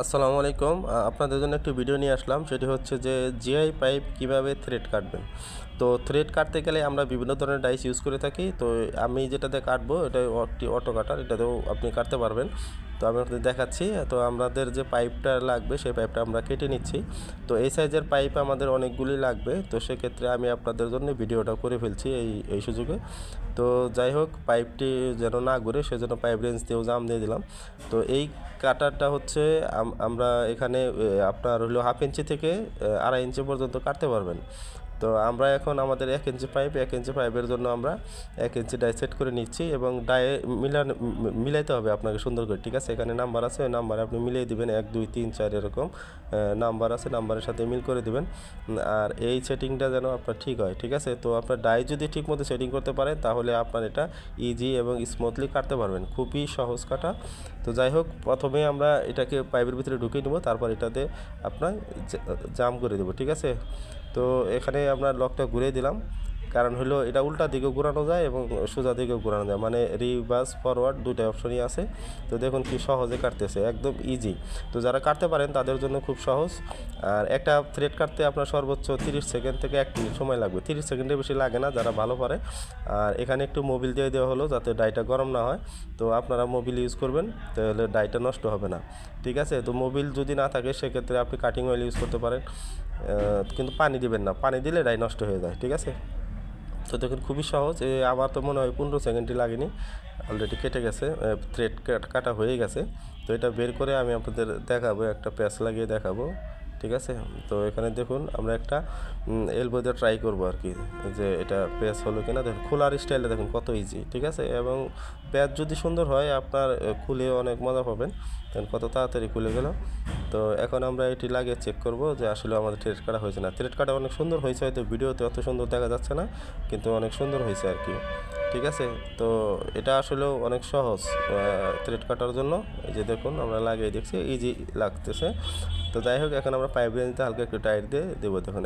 আসসালামু আলাইকুম। আপনাদের জন্য একটি ভিডিও নিয়ে আসলাম। সেটি হচ্ছে যে জিআই পাইপ কিভাবে থ্রেড কাটবেন। তো থ্রেড কাটতে গেলে আমরা বিভিন্ন ধরনের ডাইস ইউজ করে থাকি। তো আমি যেটাতে কাটবো এটা একটি অটো কাটার, এটাতেও আপনি কাটতে পারবেন। তো আমি আপনাদের দেখাচ্ছি। তো আমাদের যে পাইপটা লাগবে সেই পাইপটা আমরা কেটে নিচ্ছি। তো এই সাইজের পাইপ আমাদের অনেকগুলি লাগবে, তো সেক্ষেত্রে আমি আপনাদের জন্য ভিডিওটা করে ফেলছি এই সুযোগে। তো যাই হোক, পাইপটি যেন না ঘুরে সেজন্য পাইপ রেঞ্জ দিয়েও জাম দিয়ে দিলাম। তো এই কাটারটা হচ্ছে আমরা এখানে আপনার হলো 1/2 ইঞ্চি থেকে 2.5 ইঞ্চি পর্যন্ত কাটতে পারবেন। তো আমরা এখন আমাদের 1 ইঞ্চি পাইপ, 1 ইঞ্চি পাইপের জন্য আমরা 1 ইঞ্চি ডাই সেট করে নিচ্ছি এবং ডায়ে মিলাইতে হবে আপনাকে সুন্দর করে। ঠিক আছে, এখানে নাম্বার আছে, ওই নাম্বারে আপনি মিলিয়ে দিবেন 1 2 3 4 এরকম নাম্বার আছে, নাম্বারের সাথে মিল করে দিবেন। আর এই সেটিংটা যেন আপনার ঠিক হয়। ঠিক আছে, তো আপনার ডাই যদি ঠিক মতো সেটিং করতে পারেন তাহলে আপনার এটা ইজি এবং স্মুথলি কাটতে পারবেন। খুবই সহজ কাটা। তো যাই হোক, প্রথমে আমরা এটাকে পাইপের ভিতরে ঢুকিয়ে নেব, তারপর এটাতে আপনার জাম করে দেবো। ঠিক আছে, তো এখানে আমরা লকটা ঘুরিয়ে দিলাম, কারণ হলো এটা উল্টা দিকেও ঘোরানো যায় এবং সোজা দিকেও ঘোরানো যায়, মানে রিভার্স ফরওয়ার্ড দুইটা অপশনই আছে। তো দেখুন কি সহজে কাটতেছে, একদম ইজি। তো যারা কাটতে পারেন তাদের জন্য খুব সহজ। আর একটা থ্রেড কাটতে আপনার সর্বোচ্চ 30 সেকেন্ড থেকে 1 মিনিট সময় লাগবে। 30 সেকেন্ডের বেশি লাগে না যারা ভালো পারে। আর এখানে একটু মোবিল দিয়ে দেওয়া হলো যাতে ডাইটা গরম না হয়। তো আপনারা মোবিল ইউজ করবেন, তাহলে ডাইটা নষ্ট হবে না। ঠিক আছে, তো মোবিল যদি না থাকে সেক্ষেত্রে আপনি কাটিং অয়েল ইউজ করতে পারেন, কিন্তু পানি দিবেন না, পানি দিলে ডাই নষ্ট হয়ে যায়। ঠিক আছে, তো দেখুন খুবই সহজ। আমার তো মনে হয় 15 সেকেন্ডই লাগেনি, অলরেডি কেটে গেছে, থ্রেড কাটা হয়ে গেছে। তো এটা বের করে আমি আপনাদের দেখাবো, একটা প্যাচ লাগিয়ে দেখাবো। ঠিক আছে, তো এখানে দেখুন আমরা একটা এলবো দিয়ে ট্রাই করবো আর কি, যে এটা প্যাচ হলো কিনা। দেখুন খোলার স্টাইলটা দেখুন কত ইজি। ঠিক আছে, এবং প্যাচ যদি সুন্দর হয় আপনার খুলে অনেক মজা পাবেন। দেখুন কত তাড়াতাড়ি খুলে গেল। তো এখন আমরা এটি লাগিয়ে চেক করব যে আসলে আমাদের থ্রেড কাটা হয়েছে না। থ্রেড কাটা অনেক সুন্দর হয়েছে, হয়তো ভিডিওতে অত সুন্দর দেখা যাচ্ছে না, কিন্তু অনেক সুন্দর হয়েছে আর কি। ঠিক আছে, তো এটা আসলেও অনেক সহজ থ্রেড কাটার জন্য। এই যে দেখুন আমরা লাগিয়ে দেখছি, ইজি লাগতেছে। তো যাই হোক, এখন আমরা পাইপ রেঞ্জতে হালকা একটু টাইট দিয়ে দেবো। দেখুন